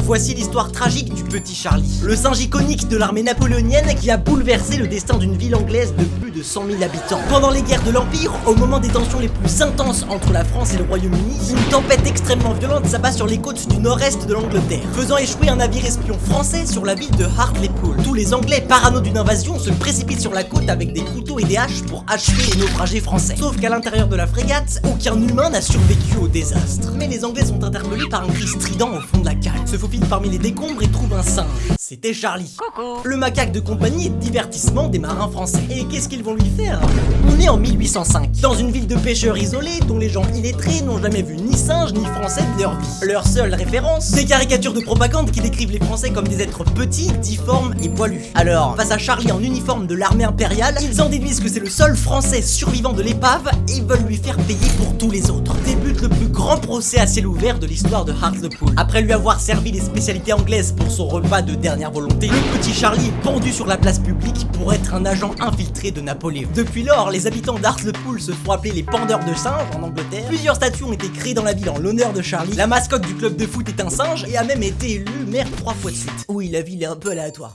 Voici l'histoire tragique du petit Charlie, le singe iconique de l'armée napoléonienne qui a bouleversé le destin d'une ville anglaise de plus de 100 000 habitants. Pendant les guerres de l'Empire, au moment des tensions les plus intenses entre la France et le Royaume-Uni, une tempête extrêmement violente s'abat sur les côtes du nord-est de l'Angleterre, faisant échouer un navire espion français sur la ville de Hartlepool. Tous les Anglais, parano d'une invasion, se précipitent sur la côte avec des couteaux et des haches pour achever les naufragés français. Sauf qu'à l'intérieur de la frégate, aucun humain n'a survécu au désastre. Mais les Anglais sont interpellés par un cri strident au fond de la cale. Se faufile parmi les décombres et trouve un singe. C'était Charlie. Coucou. Le macaque de compagnie et de divertissement des marins français. Et qu'est-ce qu'ils vont lui faire? On est en 1805, dans une ville de pêcheurs isolée dont les gens illettrés n'ont jamais vu ni singe ni français de leur vie. Leur seule référence, des caricatures de propagande qui décrivent les Français comme des êtres petits, difformes et poilus. Alors, face à Charlie en uniforme de l'armée impériale, ils en déduisent que c'est le seul Français survivant de l'épave et veulent lui faire payer pour tous les autres. Débute le plus grand procès à ciel ouvert de l'histoire de Hartlepool. Après lui avoir servi les spécialités anglaises pour son repas de dernière volonté, le petit Charlie est pendu sur la place publique pour être un agent infiltré de Napoléon. Depuis lors, les habitants d'Hartlepool se font appeler les pendeurs de singes en Angleterre. Plusieurs statues ont été créées dans la ville en l'honneur de Charlie. La mascotte du club de foot est un singe et a même été élu maire 3 fois de suite. Oui, la ville est un peu aléatoire.